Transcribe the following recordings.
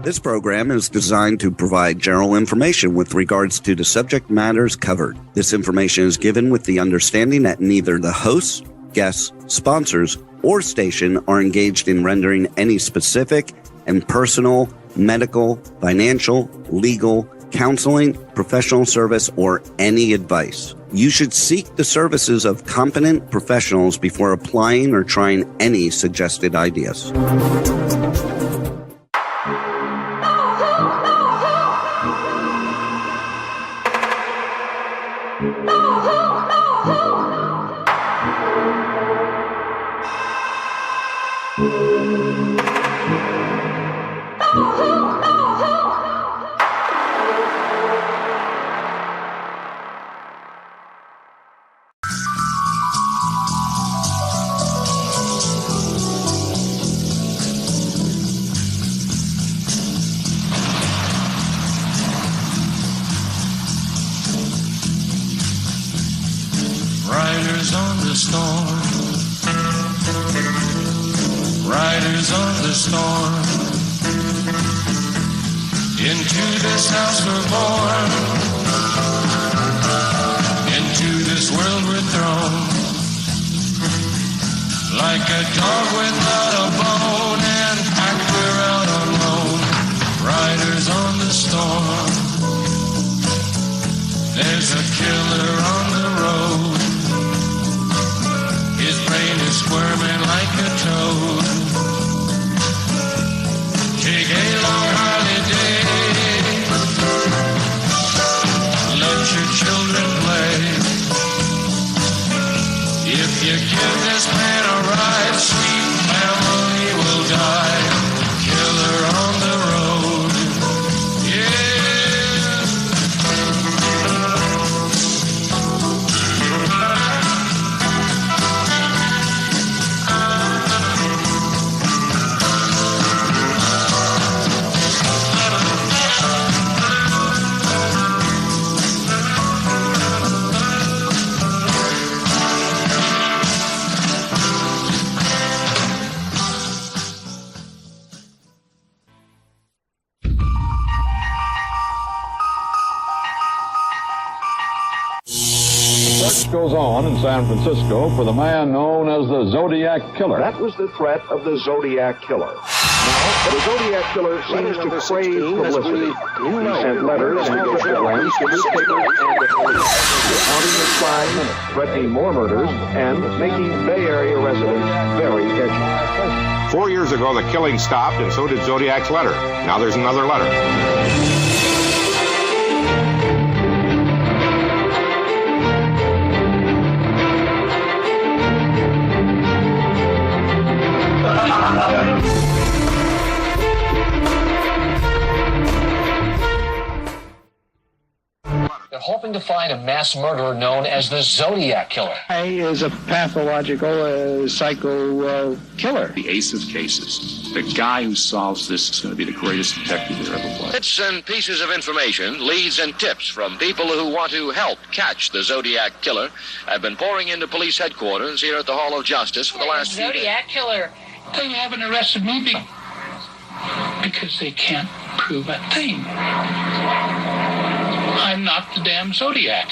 This program is designed to provide general information with regards to the subject matters covered. This information is given with the understanding that neither the hosts, guests, sponsors, or station are engaged in rendering any specific and personal, medical, financial, legal, counseling, professional service, or any advice. You should seek the services of competent professionals before applying or trying any suggested ideas. Riders on the storm. Riders on the storm. Into this house we're born. Into this world we're thrown. Like a dog without a bone, and packed we're out on loan. Riders on the storm. There's a killer on the road. His brain is squirming like a toad. Take a long holiday. Let your children play. If you give this man a ride, sweet family will die. Killer on the road. Yeah. Goes on in San Francisco for the man known as the Zodiac Killer. That was the threat of the Zodiac Killer. Now, the Zodiac Killer seems to crave publicity. He sent letters and telegrams to newspapers and the police, counting his 5 minutes, threatening more murders, and making Bay Area residents very edgy. 4 years ago, the killing stopped, and so did Zodiac's letter. Now there's another letter. They're hoping to find a mass murderer known as the Zodiac Killer. He is a pathological psycho killer. The ace of cases. The guy who solves this is going to be the greatest detective there ever was. Bits and pieces of information, leads and tips from people who want to help catch the Zodiac Killer have been pouring into police headquarters here at the Hall of Justice for the last few days. Zodiac Killer. They haven't arrested me because they can't prove a thing. I'm not the damn Zodiac.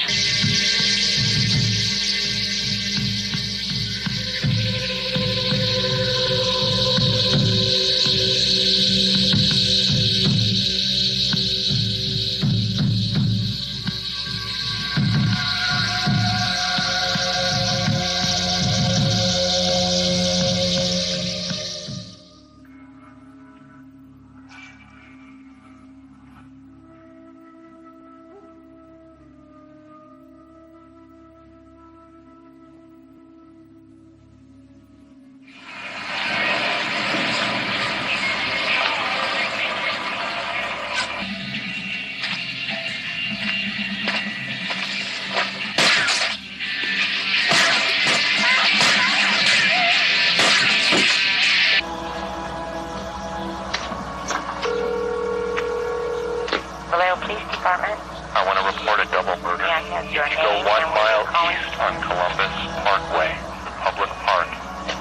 I want to report a double murder. If you go 1 mile east on Columbus Parkway, the public park,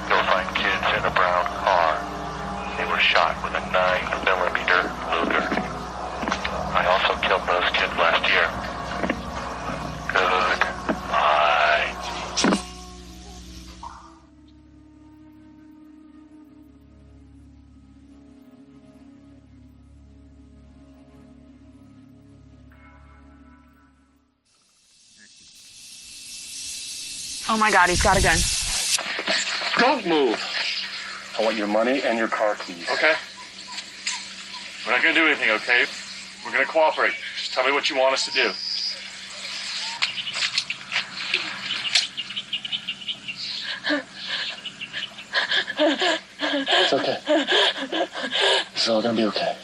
you'll find kids in a brown car. They were shot with a 9mm Oh my God, he's got a gun. Don't move. I want your money and your car keys. Okay. We're not going to do anything, okay? We're going to cooperate. Just tell me what you want us to do. It's okay. It's all going to be okay.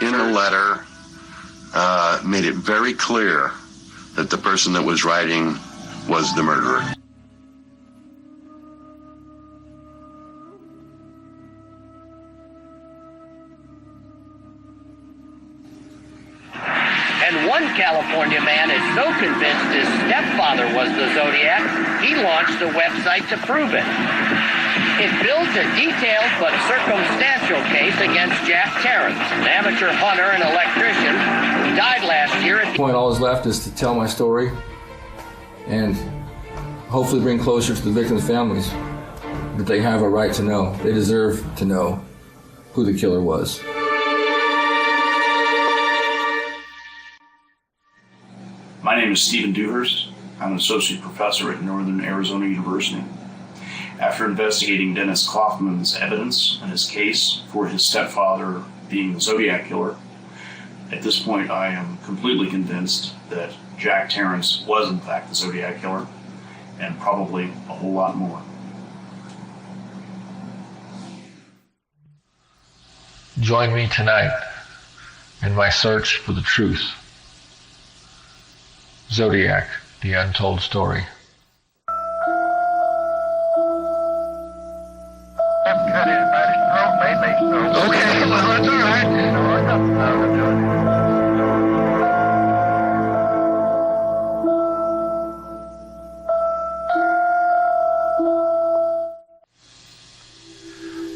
In a letter, made it very clear that the person that was writing was the murderer. And one California man is so convinced his stepfather was the Zodiac, he launched a website to prove it. It builds a detailed but circumstantial case against Jack Tarrance, an amateur hunter and electrician who died last year. At the point, all is left is to tell my story and hopefully bring closure to the victims' families that they have a right to know. They deserve to know who the killer was. My name is Stephen Dewhurst. I'm an associate professor at Northern Arizona University. After investigating Dennis Kaufman's evidence and his case for his stepfather being the Zodiac killer, at this point I am completely convinced that Jack Tarrance was in fact the Zodiac killer, and probably a whole lot more. Join me tonight in my search for the truth. Zodiac, the Untold Story. Okay, well, that's all right.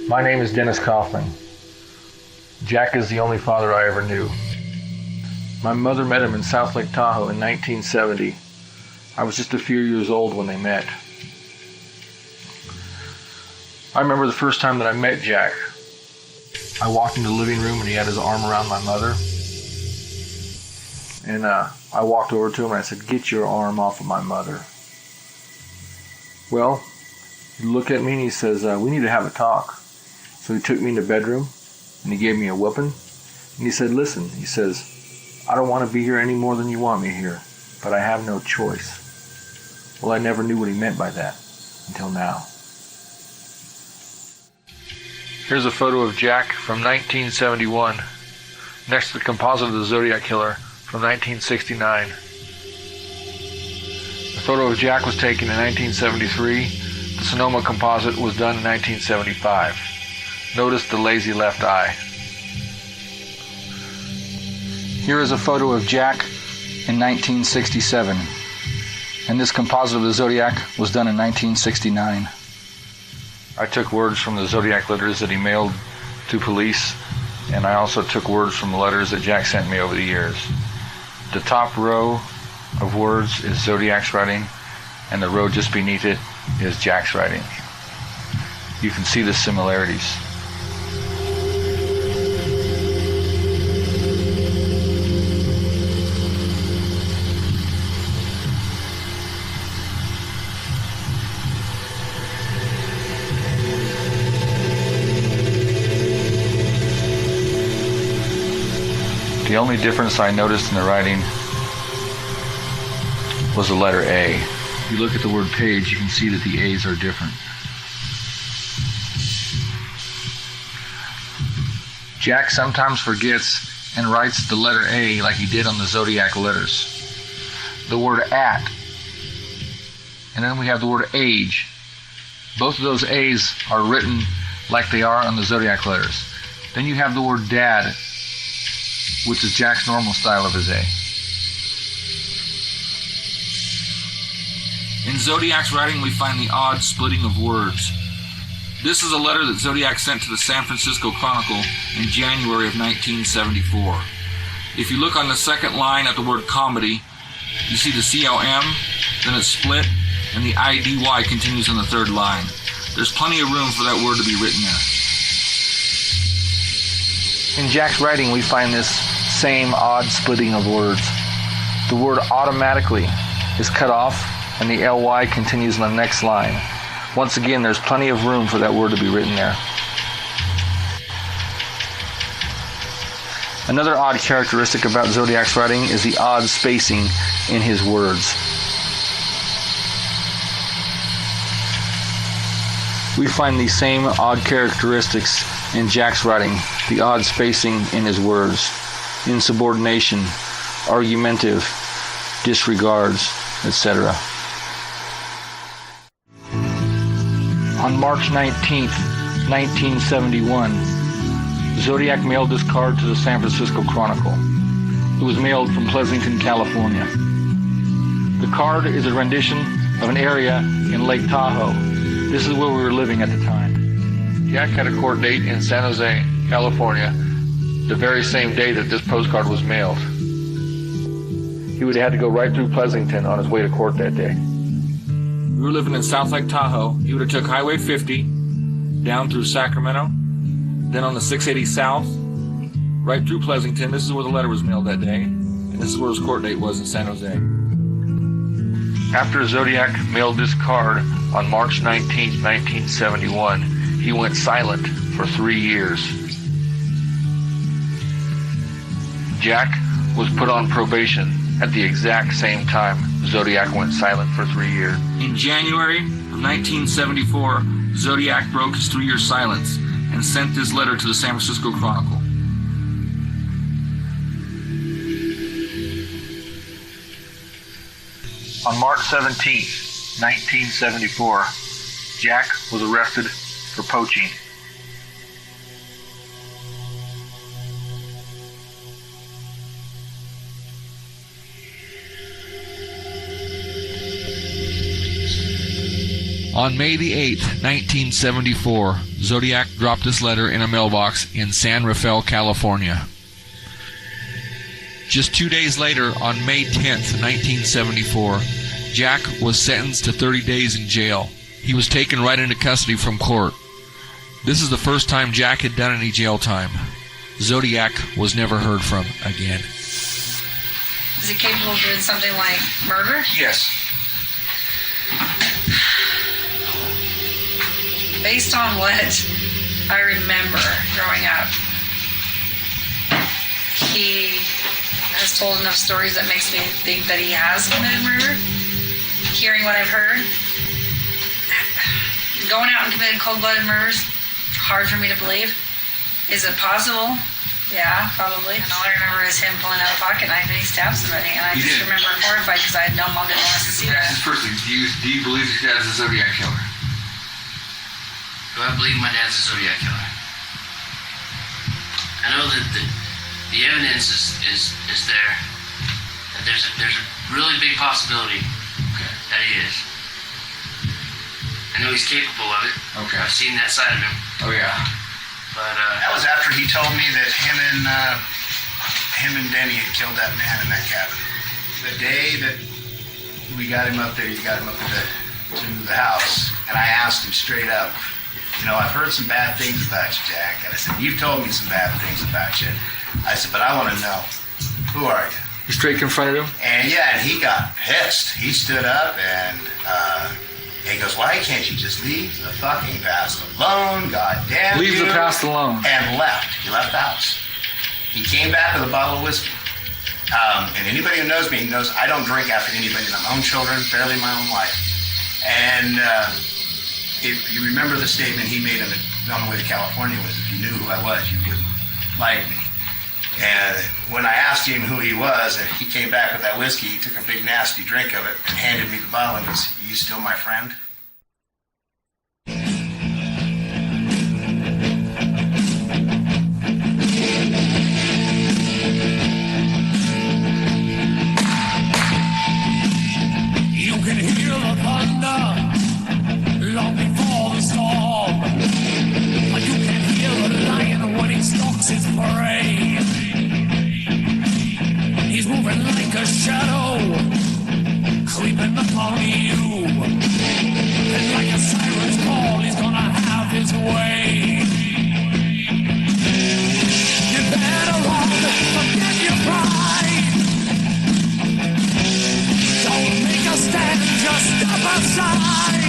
My name is Dennis Kaufman. Jack is the only father I ever knew. My mother met him in South Lake Tahoe in 1970. I was just a few years old when they met. I remember the first time that I met Jack. I walked into the living room and he had his arm around my mother. And I walked over to him and I said, "Get your arm off of my mother." Well, he looked at me and he says, "We need to have a talk." So he took me in the bedroom and he gave me a whooping. And he said, "Listen," he says, "I don't want to be here any more than you want me here, but I have no choice." Well, I never knew what he meant by that until now. Here's a photo of Jack from 1971, next to the composite of the Zodiac Killer from 1969. The photo of Jack was taken in 1973. The Sonoma composite was done in 1975. Notice the lazy left eye. Here is a photo of Jack in 1967, and this composite of the Zodiac was done in 1969. I took words from the Zodiac letters that he mailed to police, and I also took words from the letters that Jack sent me over the years. The top row of words is Zodiac's writing, and the row just beneath it is Jack's writing. You can see the similarities. The only difference I noticed in the writing was the letter A. If you look at the word page, you can see that the A's are different. Jack sometimes forgets and writes the letter A like he did on the Zodiac letters. The word at, and then we have the word age. Both of those A's are written like they are on the Zodiac letters. Then you have the word dad, which is Jack's normal style of his A. In Zodiac's writing, we find the odd splitting of words. This is a letter that Zodiac sent to the San Francisco Chronicle in January of 1974. If you look on the second line at the word comedy, you see the COM, then it's split, and the IDY continues on the third line. There's plenty of room for that word to be written there. In Jack's writing, we find this same odd splitting of words. The word automatically is cut off, and the LY continues on the next line. Once again, there's plenty of room for that word to be written there. Another odd characteristic about Zodiac's writing is the odd spacing in his words. We find these same odd characteristics in Jack's writing, the odd spacing in his words, insubordination, argumentative, disregards, etc. On March 19th, 1971, Zodiac mailed this card to the San Francisco Chronicle. It was mailed from Pleasanton, California. The card is a rendition of an area in Lake Tahoe. This is where we were living at the time. Jack had a court date in San Jose, California, the very same day that this postcard was mailed. He would have had to go right through Pleasanton on his way to court that day. We were living in South Lake Tahoe. He would have took Highway 50 down through Sacramento, then on the 680 South, right through Pleasanton. This is where the letter was mailed that day, and this is where his court date was in San Jose. After Zodiac mailed this card on March 19, 1971, he went silent for 3 years. Jack was put on probation at the exact same time Zodiac went silent for 3 years. In January of 1974, Zodiac broke his 3-year silence and sent this letter to the San Francisco Chronicle. On March 17, 1974, Jack was arrested for poaching. On May the 8th, 1974, Zodiac dropped this letter in a mailbox in San Rafael, California. Just 2 days later, on May 10th, 1974, Jack was sentenced to 30 days in jail. He was taken right into custody from court. This is the first time Jack had done any jail time. Zodiac was never heard from again. Is he capable of doing something like murder? Yes. Based on what I remember growing up, he has told enough stories that makes me think that he has committed murder. Hearing what I've heard, going out and committing cold-blooded murders, hard for me to believe. Is it possible? Yeah, probably. And all I remember is him pulling out a pocket knife and he stabbed somebody, and I just remember horrified because I had no mom didn't want us to see that. Firstly, do you believe this guy is a Zodiac killer? Do I believe my dad's a Zodiac killer? I know that the evidence is there. That there's a really big possibility that he is. I know he's capable of it. Okay. I've seen that side of him. Oh yeah. But that was after he told me that him and Denny had killed that man in that cabin. The day that we got him up there, you got him up to the house, and I asked him straight up, you know, I've heard some bad things about you, Jack. And I said, you've told me some bad things about you. I said, but I want to know, who are you? You straight confronted him? And yeah, and he got pissed. He stood up and he goes, why can't you just leave the fucking past alone? God damn Leave you. the past alone. And left. He left the house. He came back with a bottle of whiskey. And anybody who knows me knows I don't drink after anybody, my own children, barely my own wife. And if you remember the statement he made on the way to California was, if you knew who I was, you wouldn't like me. And when I asked him who he was, and he came back with that whiskey, he took a big nasty drink of it and handed me the bottle and goes, "You still my friend?" You can hear the thunder long before the storm. You can hear the lion when he stalks his prey. He's moving like a shadow, creeping upon you. And like a siren's call, he's gonna have his way. You better run, forget your pride. Don't make a stand, just step aside.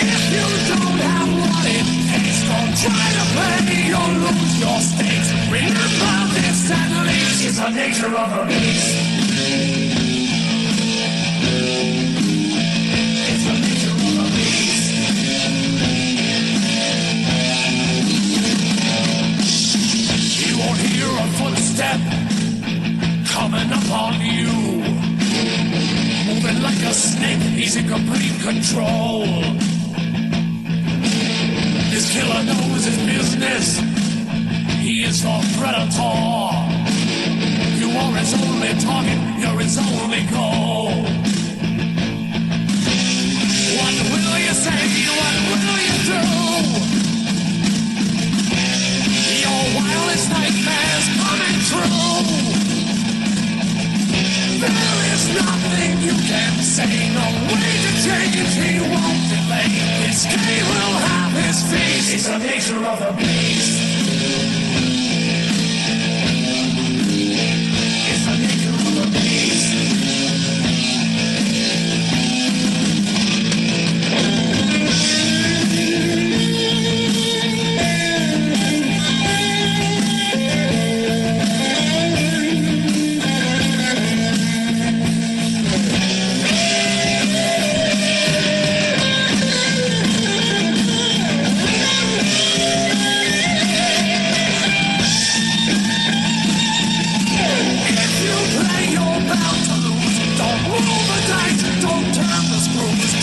If you don't have what it takes, don't try to play, you'll lose your stakes. Remember this at least is the nature of the beast. It's the nature of the beast. You won't hear a footstep coming upon you. Moving like a snake, he's in complete control. This killer knows his business. He is the predator. You are his only target, you're his only goal. What will you say? What will you do? Your wildest nightmares coming true. There is nothing you can say, no way to change, he won't delay. His game will have his feast, it's the nature of the beast. It's the nature of the beast.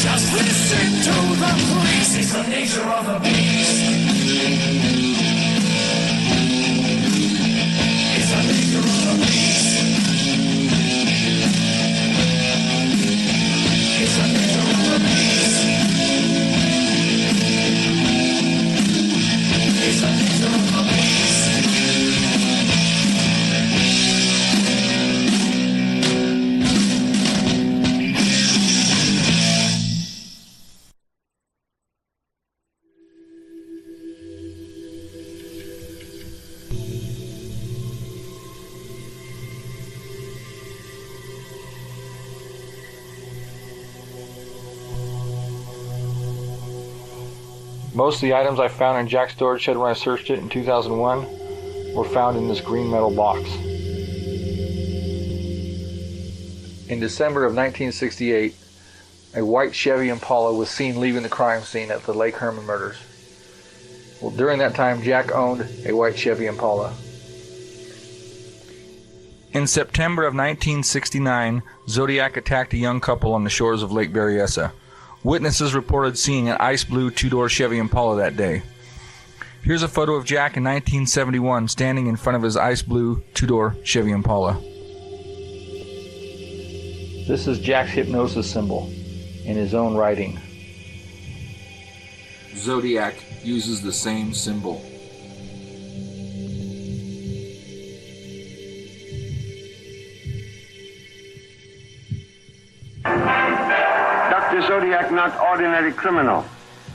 Just listen to the police. It's the nature of the beast. It's the nature of the beast. It's the nature of the beast. It's the nature of the beast. Most of the items I found in Jack's storage shed when I searched it in 2001 were found in this green metal box. In December of 1968, a white Chevy Impala was seen leaving the crime scene at the Lake Herman murders. Well, during that time, Jack owned a white Chevy Impala. In September of 1969, Zodiac attacked a young couple on the shores of Lake Berryessa. Witnesses reported seeing an ice blue two-door Chevy Impala that day. Here's a photo of Jack in 1971 standing in front of his ice blue two-door Chevy Impala. This is Jack's hypnosis symbol in his own writing. Zodiac uses the same symbol. Zodiac not ordinary criminal.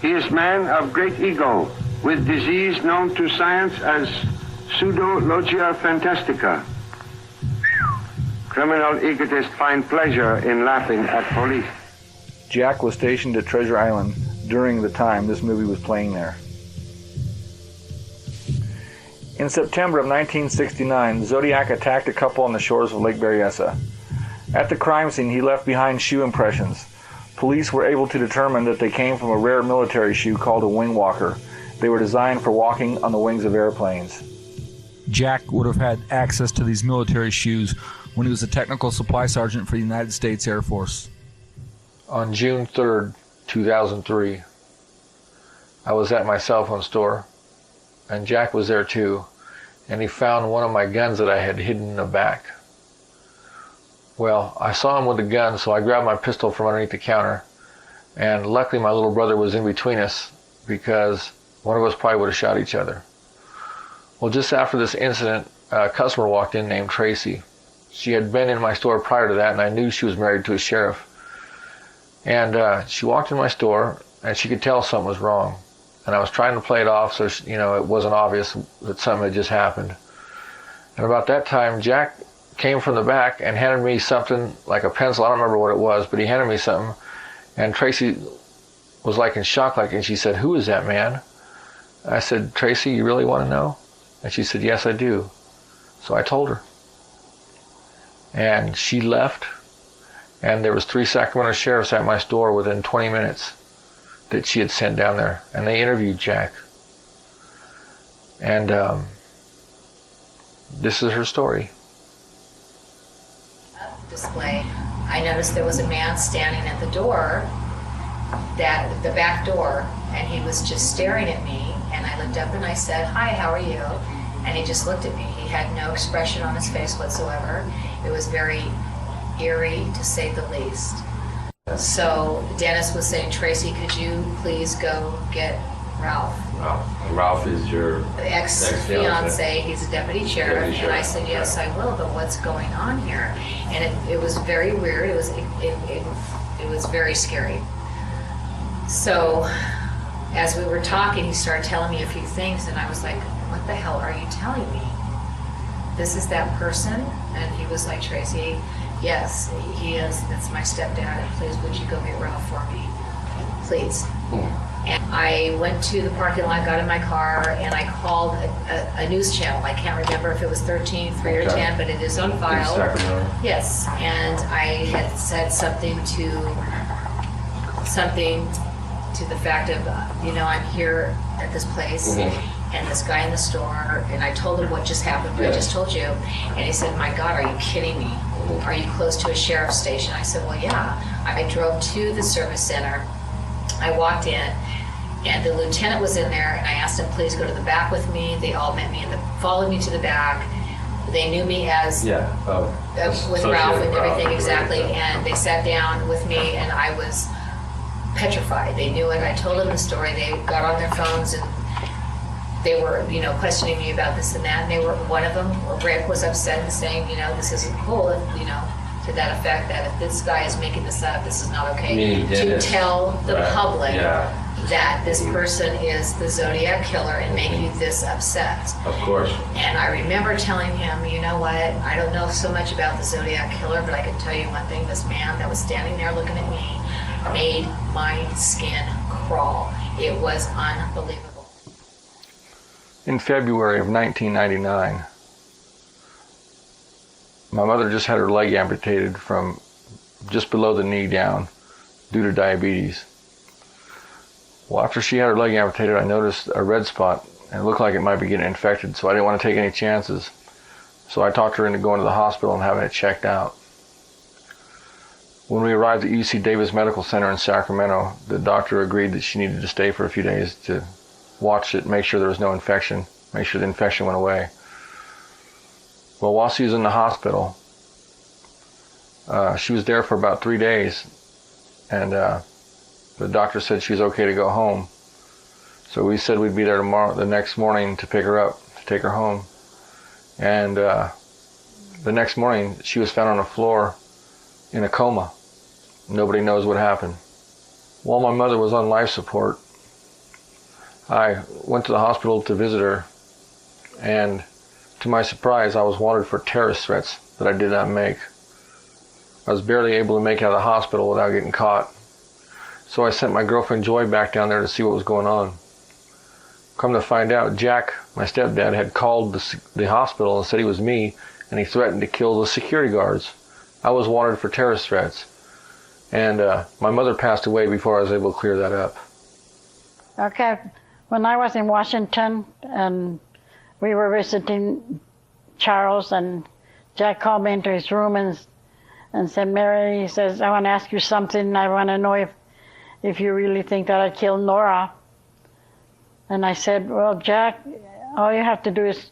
He is man of great ego, with disease known to science as pseudologia fantastica. Criminal egotists find pleasure in laughing at police. Jack was stationed at Treasure Island during the time this movie was playing there. In September of 1969, Zodiac attacked a couple on the shores of Lake Berryessa. At the crime scene, he left behind shoe impressions. Police were able to determine that they came from a rare military shoe called a wing walker. They were designed for walking on the wings of airplanes. Jack would have had access to these military shoes when he was a technical supply sergeant for the United States Air Force. On June 3rd, 2003, I was at my cell phone store, and Jack was there too, and he found one of my guns that I had hidden in the back. Well, I saw him with the gun, so I grabbed my pistol from underneath the counter, and luckily my little brother was in between us, because one of us probably would have shot each other. Well, just after this incident, a customer walked in named Tracy. She had been in my store prior to that, and I knew she was married to a sheriff. And she walked in my store, and she could tell something was wrong. And I was trying to play it off so it wasn't obvious that something had just happened. And about that time, Jack came from the back and handed me something like a pencil. I don't remember what it was, but he handed me something. And Tracy was like in shock, and she said, "Who is that man?" I said, "Tracy, you really want to know?" And she said, "Yes, I do." So I told her. And she left, and there was 3 Sacramento sheriffs at my store within 20 minutes that she had sent down there, and they interviewed Jack. And this is her story. Display, I noticed there was a man standing at the door, the back door, and he was just staring at me, and I looked up and I said, "Hi, how are you?" And he just looked at me. He had no expression on his face whatsoever. It was very eerie, to say the least. So Dennis was saying, "Tracy, could you please go get Ralph?" Ralph is your ex-fiance. He's a deputy sheriff. And I said, "Yes, I will, but what's going on here?" And it was very weird. It was very scary. So as we were talking, he started telling me a few things, and I was like, "What the hell are you telling me? This is that person?" And he was like, "Tracy, yes, he is. That's my stepdad. And please, would you go get Ralph for me? Please." And I went to the parking lot, got in my car, and I called a news channel. I can't remember if it was 13, 3, or 10, but it is on file. Yes, and I had said something to the fact of, I'm here at this place, and this guy in the store, and I told him what just happened, what I just told you, and he said, "My God, are you kidding me? Are you close to a sheriff's station?" I said, "Well, yeah." I drove to the service center. I walked in, and the lieutenant was in there, and I asked him, "Please go to the back with me." They all met me followed me to the back. They knew me as with Ralph and everything, exactly, and they sat down with me, and I was petrified. They knew it. I told them the story. They got on their phones, and they were, questioning me about this and that, and one of them, Rick, was upset and saying, "This isn't cool," to that effect, that if this guy is making this up, this is not okay. To tell the public that this person is the Zodiac killer and make you this upset. Of course. And I remember telling him, "You know what, I don't know so much about the Zodiac killer, but I can tell you one thing, this man that was standing there looking at me made my skin crawl. It was unbelievable." In February of 1999, my mother just had her leg amputated from just below the knee down due to diabetes. Well, after she had her leg amputated, I noticed a red spot, and it looked like it might be getting infected, so I didn't want to take any chances. So I talked her into going to the hospital and having it checked out. When we arrived at UC Davis Medical Center in Sacramento, the doctor agreed that she needed to stay for a few days to watch it, make sure there was no infection, make sure the infection went away. Well, while she was in the hospital, she was there for about 3 days, and the doctor said she was okay to go home. So we said we'd be there the next morning to pick her up, to take her home. And the next morning, she was found on the floor in a coma. Nobody knows what happened. While my mother was on life support, I went to the hospital to visit her, and to my surprise, I was wanted for terrorist threats that I did not make. I was barely able to make it out of the hospital without getting caught. So I sent my girlfriend Joy back down there to see what was going on. Come to find out, Jack my stepdad had called the hospital and said he was me, and he threatened to kill the security guards. I was wanted for terrorist threats. And my mother passed away before I was able to clear that up. Okay, when I was in Washington and we were visiting Charles, and Jack called me into his room and said, Mary, he says, I want to ask you something. I want to know if you really think that I killed Nora. And I said, well, Jack, all you have to do is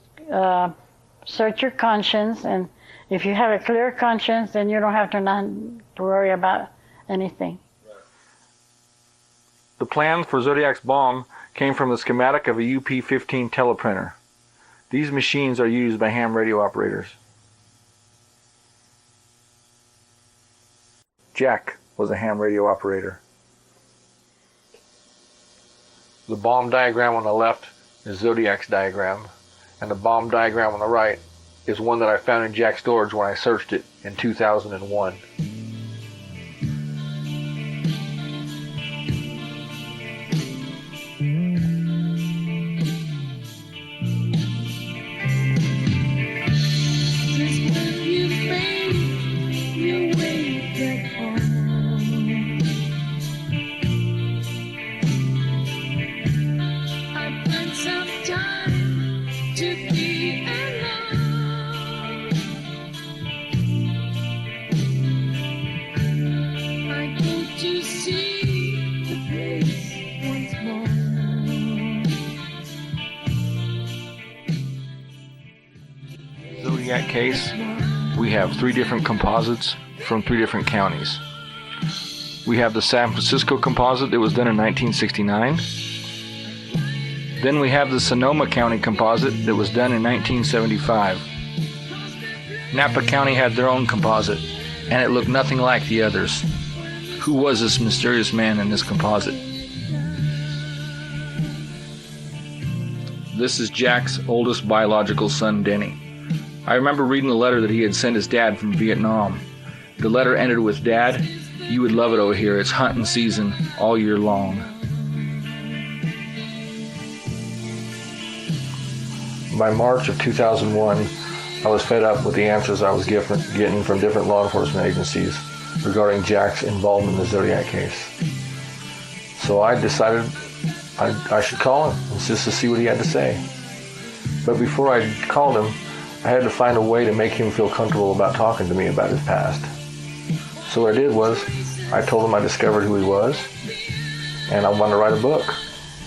search your conscience, and if you have a clear conscience, then you don't have to worry about anything. The plan for Zodiac's bomb came from the schematic of a UP-15 teleprinter. These machines are used by ham radio operators. Jack was a ham radio operator. The bomb diagram on the left is Zodiac's diagram, and the bomb diagram on the right is one that I found in Jack's storage when I searched it in 2001. Zodiac case, we have 3 different composites from 3 different counties. We have the San Francisco composite that was done in 1969. Then we have the Sonoma County composite that was done in 1975. Napa County had their own composite, and it looked nothing like the others. Who was this mysterious man in this composite? This is Jack's oldest biological son, Denny. I remember reading the letter that he had sent his dad from Vietnam. The letter ended with, Dad, you would love it over here. It's hunting season all year long. By March of 2001, I was fed up with the answers I was getting from different law enforcement agencies regarding Jack's involvement in the Zodiac case. So I decided I should call him just to see what he had to say. But before I called him, I had to find a way to make him feel comfortable about talking to me about his past. So what I did was, I told him I discovered who he was, and I wanted to write a book,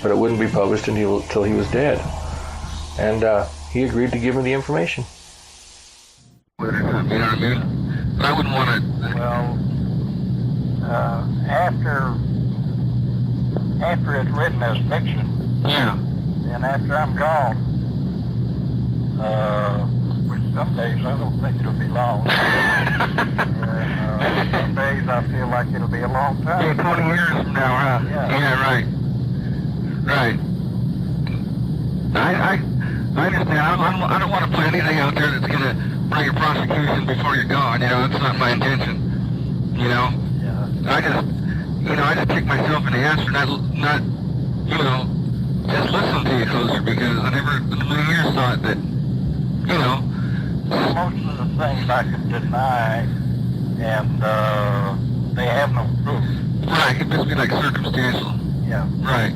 but it wouldn't be published until he was dead. And he agreed to give me the information. You know what I mean? But I wouldn't want to... Well, after it's written as fiction, yeah, and after I'm gone, which some days I don't think it'll be long. And some days I feel like it'll be a long time. Yeah, 20 years from now, huh? Yeah, right. Right. I understand. I don't want to put anything out there that's going to bring a prosecution before you're gone. You know, that's not my intention. You know? Yeah. I just kick myself in the ass for not just listening to you closer, because I never in a million years thought that, most of the things I could deny, and they have no proof. Right, it must be like circumstantial. Yeah. Right.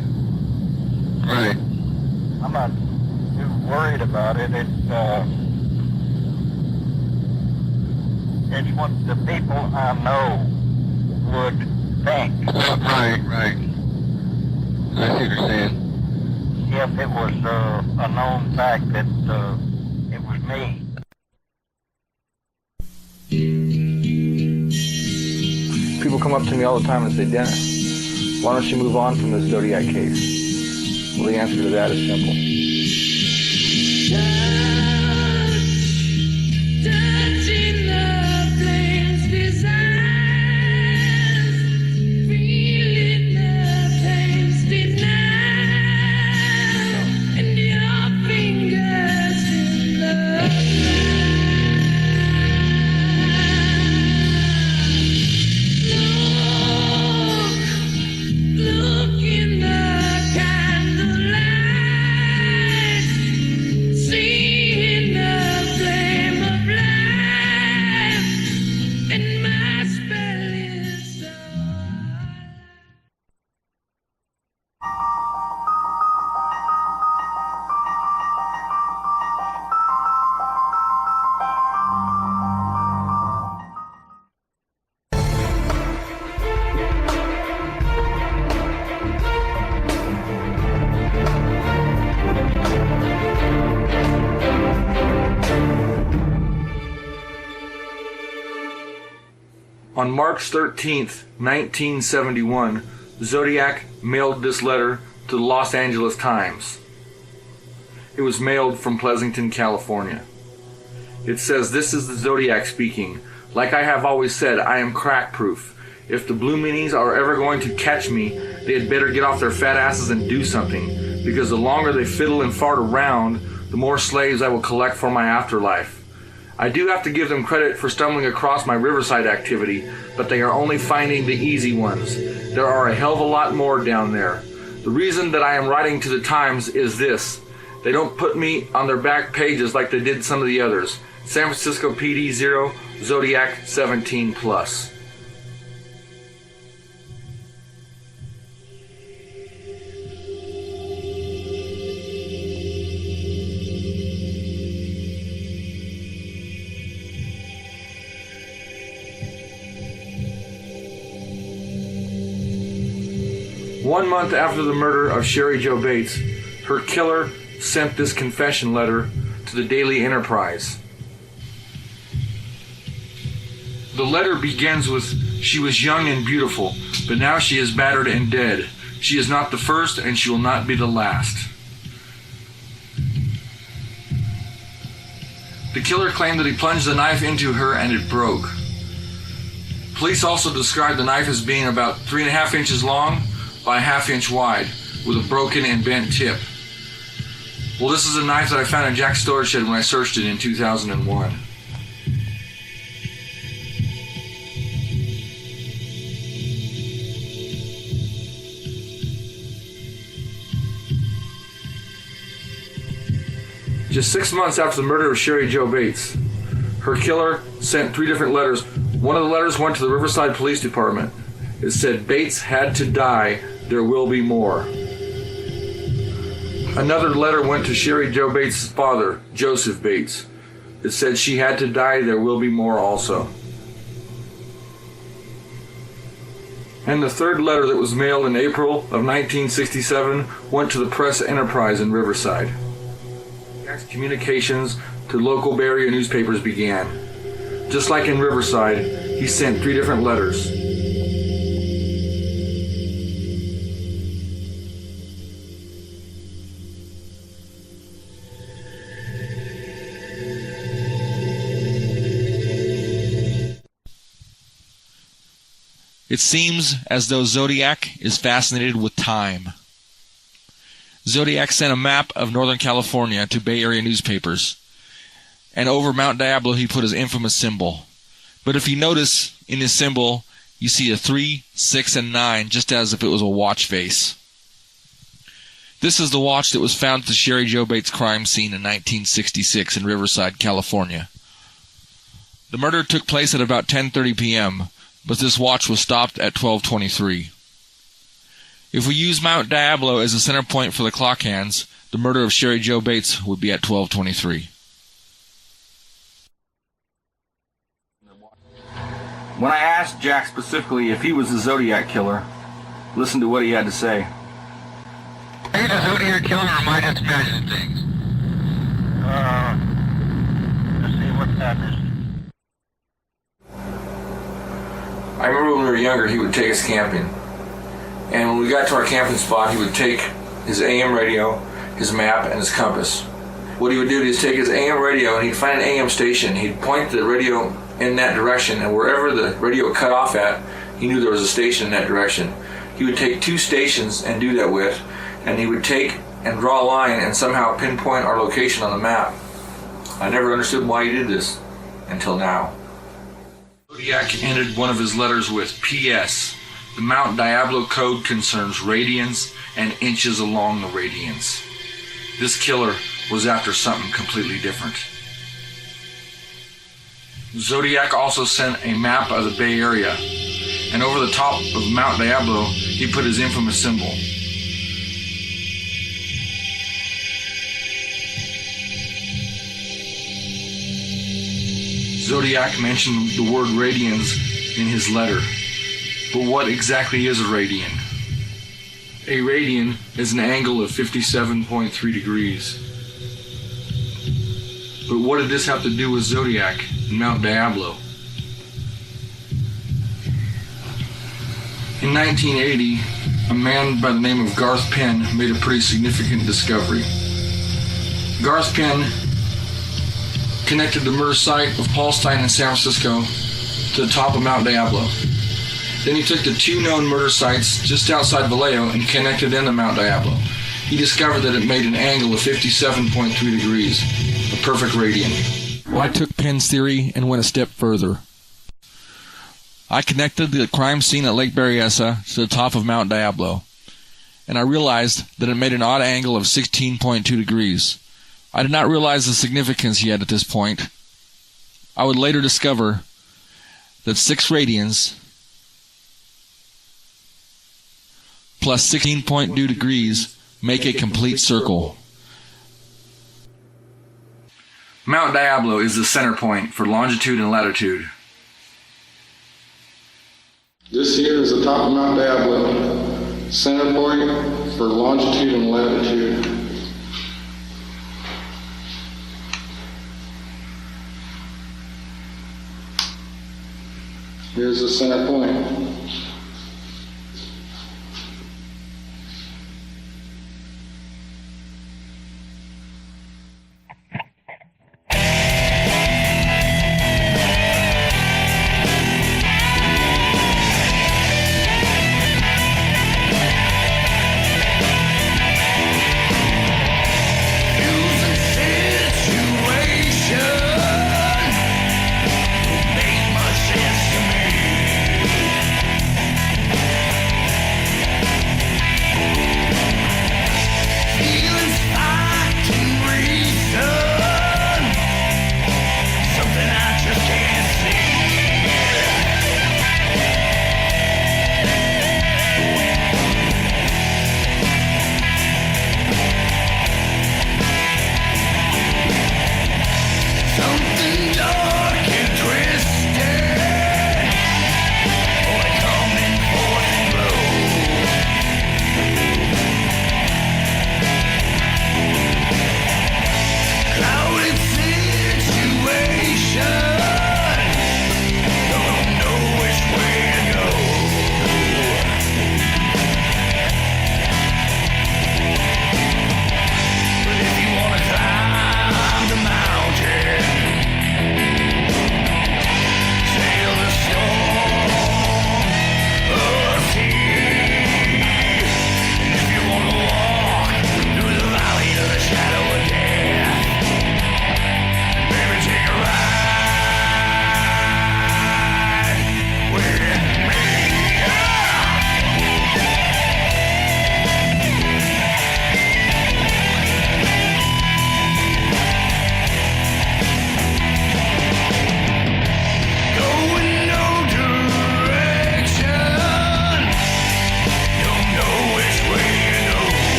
Right. I'm not too worried about it. It's what the people I know would think. Right. I see what you're saying. If it was a known fact that it was me. People come up to me all the time and say, Dennis, why don't you move on from this Zodiac case? Well, the answer to that is simple. On March 13th, 1971, Zodiac mailed this letter to the Los Angeles Times. It was mailed from Pleasanton, California. It says, "This is the Zodiac speaking. Like I have always said, I am crack-proof. If the Blue Meanies are ever going to catch me, they had better get off their fat asses and do something, because the longer they fiddle and fart around, the more slaves I will collect for my afterlife. I do have to give them credit for stumbling across my Riverside activity, but they are only finding the easy ones. There are a hell of a lot more down there. The reason that I am writing to the Times is this. They don't put me on their back pages like they did some of the others. San Francisco PD 0, Zodiac 17+. One month after the murder of Sherry Jo Bates, her killer sent this confession letter to the Daily Enterprise. The letter begins with, "She was young and beautiful, but now she is battered and dead. She is not the first, and she will not be the last." The killer claimed that he plunged the knife into her and it broke. Police also described the knife as being about 3.5 inches long by 1/2 inch wide, with a broken and bent tip. Well, this is a knife that I found in Jack's storage shed when I searched it in 2001. Just 6 months after the murder of Sherry Jo Bates, her killer sent 3 different letters. One of the letters went to the Riverside Police Department. It said, "Bates had to die. There will be more." Another letter went to Sherry Jo Bates' father, Joseph Bates. It said, "She had to die. There will be more also." And the third letter that was mailed in April of 1967 went to the Press Enterprise in Riverside. Communications to local Bay Area newspapers began. Just like in Riverside, he sent 3 different letters. It seems as though Zodiac is fascinated with time. Zodiac sent a map of Northern California to Bay Area newspapers, and over Mount Diablo he put his infamous symbol. But if you notice in his symbol, you see a 3, 6, and 9, just as if it was a watch face. This is the watch that was found at the Sherry Jo Bates crime scene in 1966 in Riverside, California. The murder took place at about 10:30 p.m., but this watch was stopped at 12:23. If we use Mount Diablo as a center point for the clock hands, the murder of Sherry Jo Bates would be at 12:23. When I asked Jack specifically if he was the Zodiac killer, listen to what he had to say. Are you the Zodiac killer, or am I just imagining things? Let's see what's happening. I remember when we were younger, he would take us camping. And when we got to our camping spot, he would take his AM radio, his map, and his compass. What he would do is take his AM radio and he'd find an AM station. He'd point the radio in that direction, and wherever the radio cut off at, he knew there was a station in that direction. He would take 2 stations and do that with, and he would take and draw a line and somehow pinpoint our location on the map. I never understood why he did this until now. Zodiac ended one of his letters with P.S. The Mount Diablo code concerns radians and inches along the radians. This killer was after something completely different. Zodiac also sent a map of the Bay Area, and over the top of Mount Diablo, he put his infamous symbol. Zodiac mentioned the word radians in his letter. But what exactly is a radian? A radian is an angle of 57.3 degrees. But what did this have to do with Zodiac and Mount Diablo? In 1980, a man by the name of Garth Penn made a pretty significant discovery. Garth Penn connected the murder site of Paul Stein in San Francisco to the top of Mount Diablo. Then he took the two known murder sites just outside Vallejo and connected them to Mount Diablo. He discovered that it made an angle of 57.3 degrees, a perfect radian. Well, I took Penn's theory and went a step further. I connected the crime scene at Lake Berryessa to the top of Mount Diablo, and I realized that it made an odd angle of 16.2 degrees. I did not realize the significance yet at this point. I would later discover that 6 radians plus 16.2 degrees make a complete circle. Mount Diablo is the center point for longitude and latitude. This here is the top of Mount Diablo, center point for longitude and latitude. Here's the center point.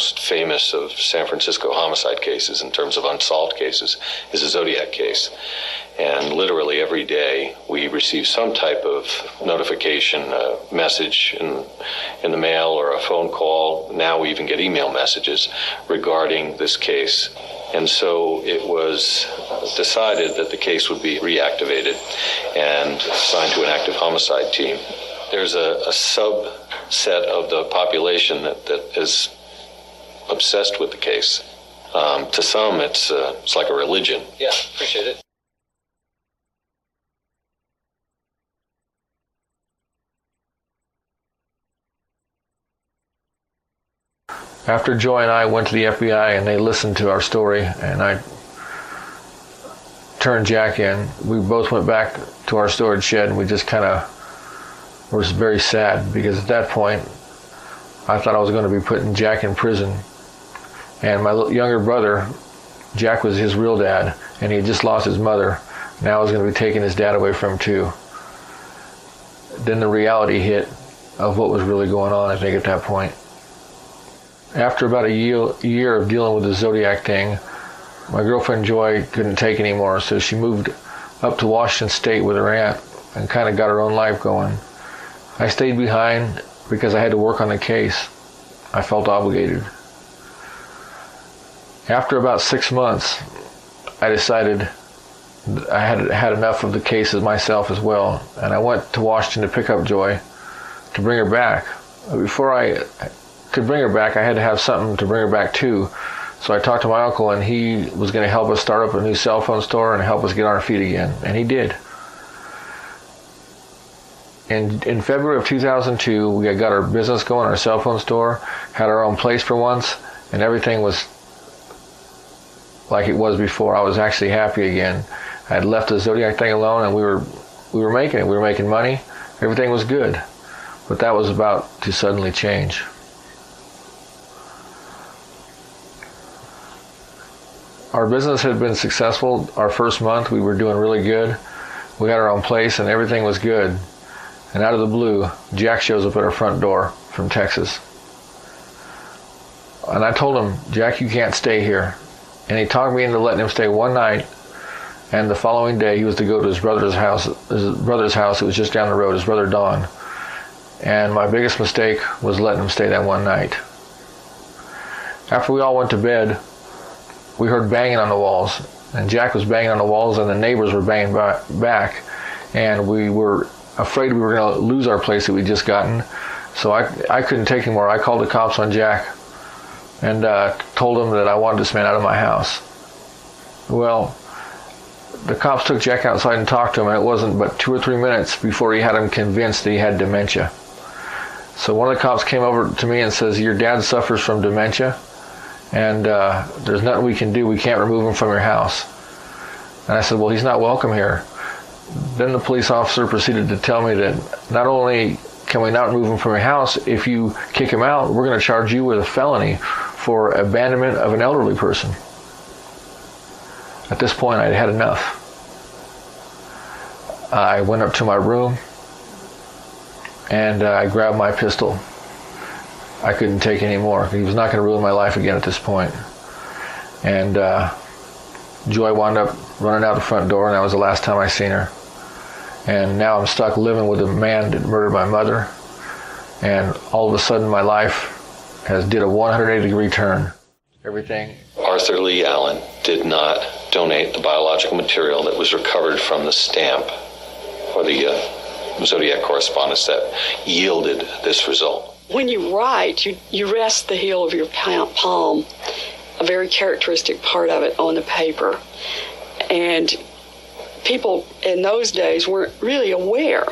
most famous of San Francisco homicide cases in terms of unsolved cases is the Zodiac case. And literally every day we receive some type of notification, a message in the mail or a phone call. Now we even get email messages regarding this case. And so it was decided that the case would be reactivated and assigned to an active homicide team. There's a subset of the population that is obsessed with the case. To some, it's like a religion. Yeah, appreciate it. After Joy and I went to the FBI and they listened to our story and I turned Jack in, we both went back to our storage shed and we just kind of were very sad because at that point I thought I was going to be putting Jack in prison. And my younger brother, Jack was his real dad and he had just lost his mother. Now I was going to be taking his dad away from him too. Then the reality hit of what was really going on, I think, at that point. After about a year of dealing with the Zodiac thing, my girlfriend Joy couldn't take anymore, so she moved up to Washington State with her aunt and kind of got her own life going. I stayed behind because I had to work on the case. I felt obligated. After about 6 months, I decided I had enough of the cases myself as well, and I went to Washington to pick up Joy to bring her back. Before I could bring her back, I had to have something to bring her back to. So I talked to my uncle and he was going to help us start up a new cell phone store and help us get on our feet again. And he did. And in February of 2002, we got our business going, our cell phone store, had our own place for once, and everything was like it was before. I was actually happy again. I had left the Zodiac thing alone and we were making it. We were making money. Everything was good. But that was about to suddenly change. Our business had been successful. Our first month, we were doing really good. We had our own place and everything was good. And out of the blue, Jack shows up at our front door from Texas. And I told him, Jack, you can't stay here. And he talked me into letting him stay one night. And the following day, he was to go to his brother's house. It was just down the road, his brother Don. And my biggest mistake was letting him stay that one night. After we all went to bed, we heard banging on the walls, and Jack was banging on the walls and the neighbors were banging back, and we were afraid we were going to lose our place that we'd just gotten, so I couldn't take anymore. I called the cops on Jack and told them that I wanted this man out of my house. Well, the cops took Jack outside and talked to him, and it wasn't but 2 or 3 minutes before he had him convinced that he had dementia. So one of the cops came over to me and says, your dad suffers from dementia, and there's nothing we can do. We can't remove him from your house. And I said, well, he's not welcome here. Then the police officer proceeded to tell me that not only can we not remove him from your house, if you kick him out, we're going to charge you with a felony for abandonment of an elderly person. At this point, I'd had enough. I went up to my room and I grabbed my pistol. I couldn't take any more. He was not going to ruin my life again at this point. And Joy wound up running out the front door, and that was the last time I seen her. And now I'm stuck living with a man that murdered my mother. And all of a sudden, my life has did a 180-degree turn. Everything. Arthur Leigh Allen did not donate the biological material that was recovered from the stamp or the Zodiac correspondence that yielded this result. When you write, you rest the heel of your palm, a very characteristic part of it, on the paper. And people in those days weren't really aware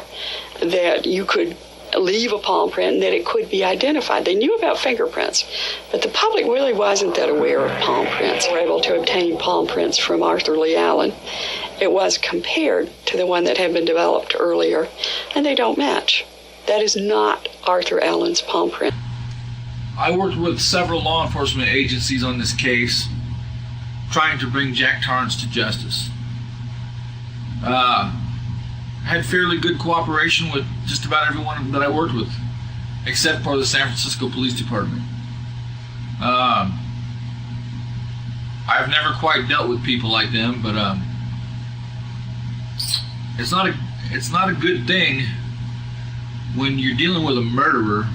that you could leave a palm print and that it could be identified. They knew about fingerprints, but the public really wasn't that aware of palm prints. They were able to obtain palm prints from Arthur Leigh Allen. It was compared to the one that had been developed earlier, and they don't match. That is not Arthur Allen's palm print. I worked with several law enforcement agencies on this case, trying to bring Jack Tarrance to justice. Had fairly good cooperation with just about everyone that I worked with, except for the San Francisco Police Department. I've never quite dealt with people like them, but it's not a good thing when you're dealing with a murderer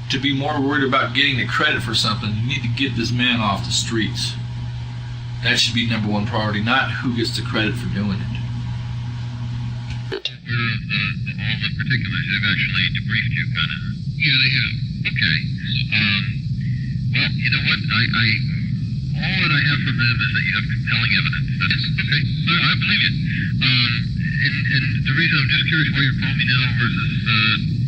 to be more worried about getting the credit for something. You need to get this man off the streets. That should be number one priority, not who gets the credit for doing it. All the particulars have actually debriefed you, kind of. Yeah, they have. Okay. Well, you know what? All that I have from them is that you have compelling evidence. That's okay. I believe you. And the reason I'm just curious why you're calling me now versus,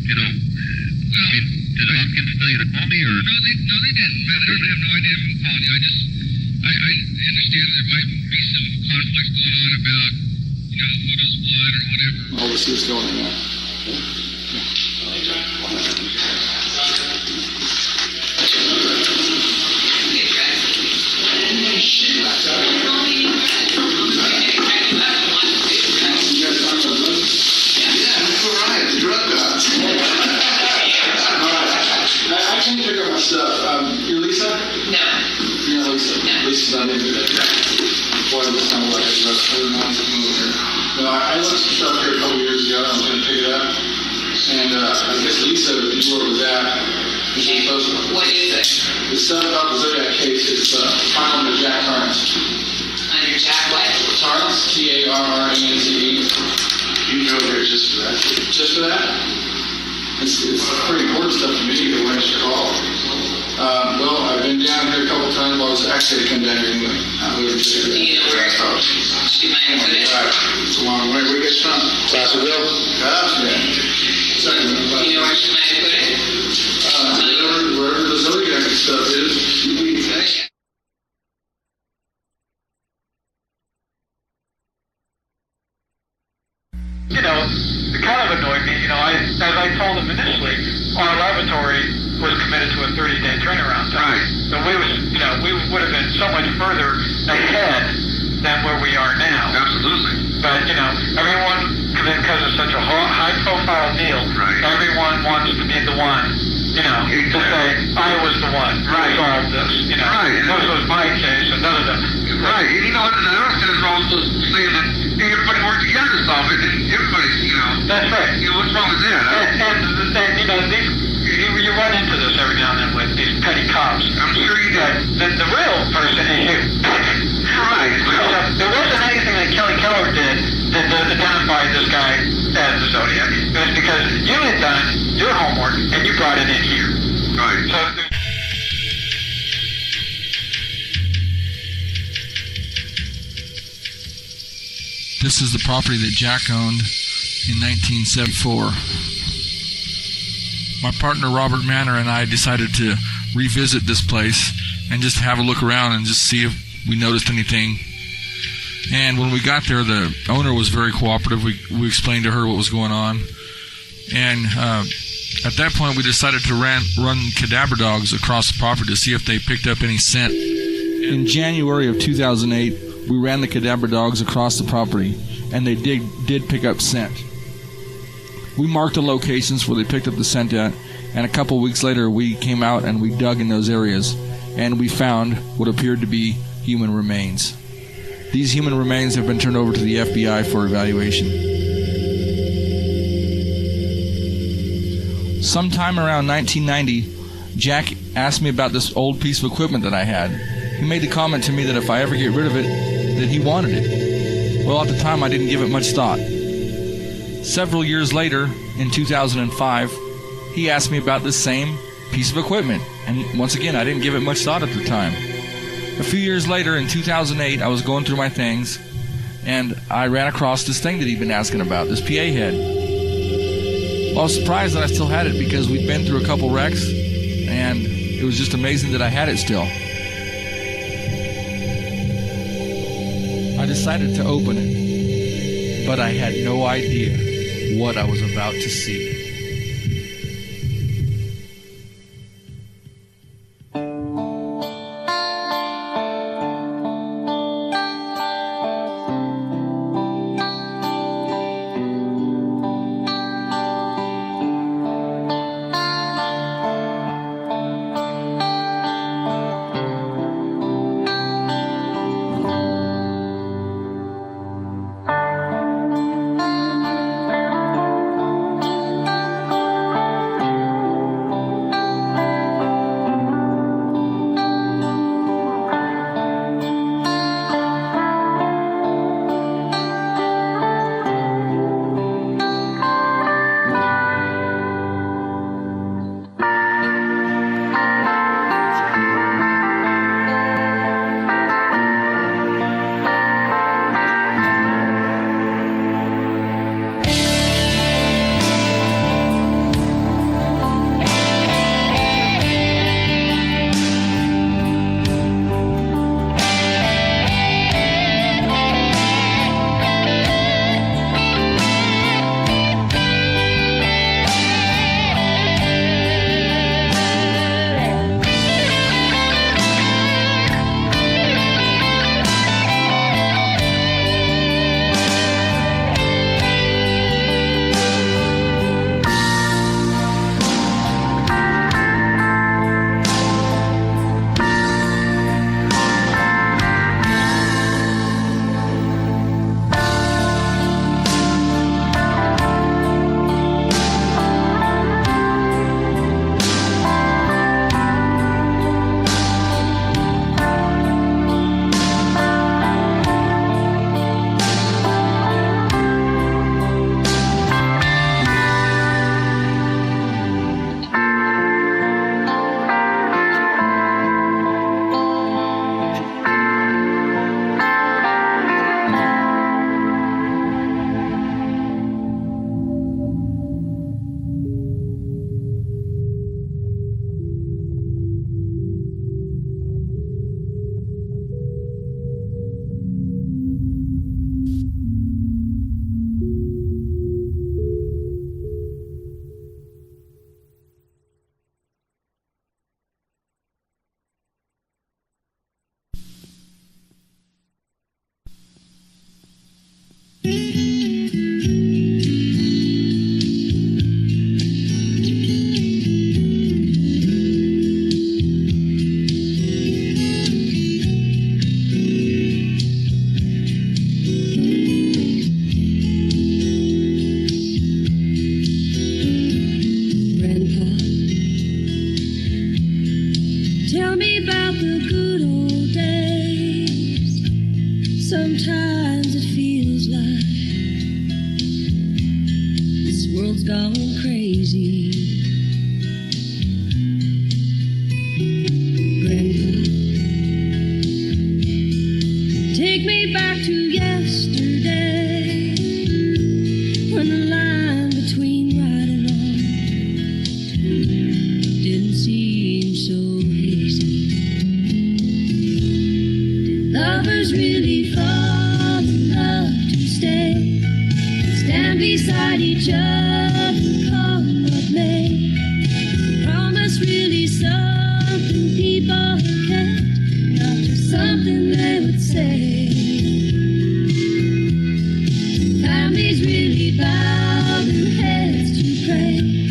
did Hopkins tell you to call me, or? No, they didn't. I have no idea who called you. I understand there might be some conflicts going on about, who does what or whatever. All this is going on. I can't pick up my stuff. You're Lisa? No. You're not Lisa? No. Lisa's not in today. Boy, this kind of like it, but I don't know what's moving here. No, I left some stuff here a couple years ago. I was going to pick it up. And I guess Lisa, if you were with that, what is it? The stuff about the Zodiac case is filed under Jack Tarrance. Under Jack what? Tarrance, Tarrance. You go there just for that. Just for that? It's pretty important stuff to me, the way it's called. Well, I've been down here a couple times. Well, I was actually to come down here anyway. Do you know where she might have put it? It's a long way. Where you get from? Placerville? Yeah. Second. Do you know where she might have put it? Wherever the Zodiac stuff is. It kind of annoyed me. As I told him initially, our laboratory was committed to a 30-day turnaround time. Right. So we would have been so much further ahead than where we are now. Absolutely. But, everyone, because it's such a high-profile deal, right, everyone wants to be the one, to say, I was the one who solved this, Right. This was my case, and da-da-da. Right. And, and the other are also saying that everybody worked together to solve it, and everybody's, That's right. What's wrong with that? You run into this every now and then with these petty cops. I'm sure you did. The real person is you. Right. There wasn't anything that Kelly Keller did that identified this guy as the Zodiac. It was because you had done your homework and you brought it in here. Right. So This is the property that Jack owned in 1974. My partner Robert Manor and I decided to revisit this place and just have a look around and just see if we noticed anything. And when we got there, the owner was very cooperative. We explained to her what was going on. And at that point, we decided to run cadaver dogs across the property to see if they picked up any scent. In January of 2008, we ran the cadaver dogs across the property, and they did pick up scent. We marked the locations where they picked up the scent at, and a couple weeks later we came out and we dug in those areas, and we found what appeared to be human remains. These human remains have been turned over to the FBI for evaluation. Sometime around 1990, Jack asked me about this old piece of equipment that I had. He made the comment to me that if I ever get rid of it, that he wanted it. Well, at the time I didn't give it much thought. Several years later, in 2005, he asked me about this same piece of equipment, and once again, I didn't give it much thought at the time. A few years later, in 2008, I was going through my things, and I ran across this thing that he'd been asking about, this PA head. Well, I was surprised that I still had it because we'd been through a couple wrecks, and it was just amazing that I had it still. I decided to open it, but I had no idea what I was about to see. gone crazy. Grandpa, take me back to yesterday, when the line between right and wrong didn't seem so hazy. Did lovers really fall in love to stay, stand beside each other, come what may? Promise really something people can't, not just something they would say. Families really bow their heads to pray.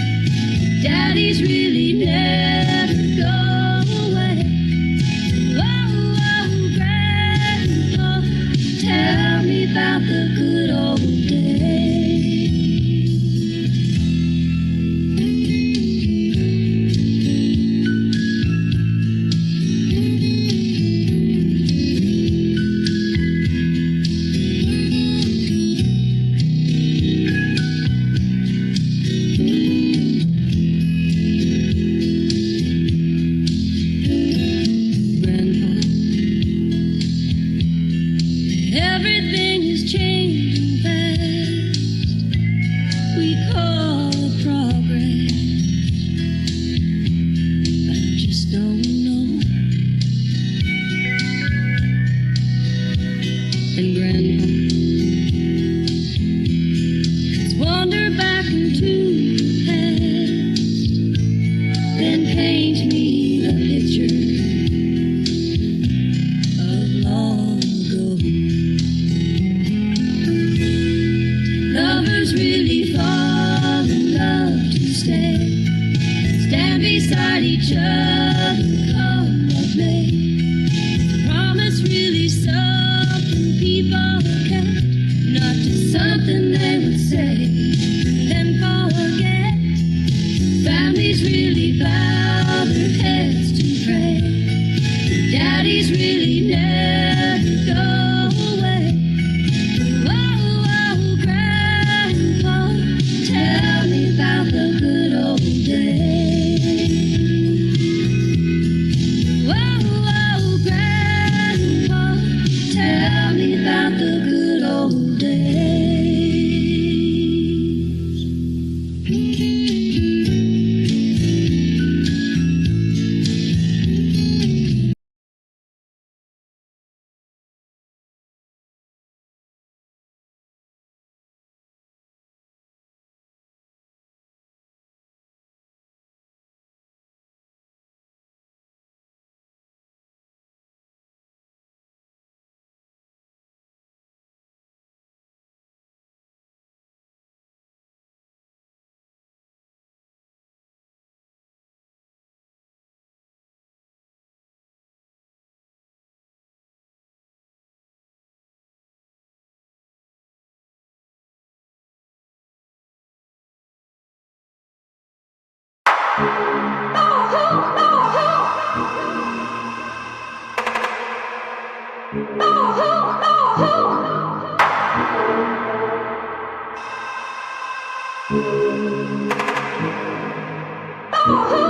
Daddies really never go away. Oh, oh, Grandpa, tell me about the good old days. Everything is changing fast. We call it progress, but I just don't know. And Grandpa, let's wander back into the past, then paint me the picture of long ago. Lovers really fall in love to stay, stand beside each other, come what may. Promise really something people can't, not just something they would say, then forget. Families really bow their heads to pray. Daddies really never go away. Oh, oh, Grandpa, tell me about the good old days. Oh, oh, Grandpa, tell me about the good old days. Oh,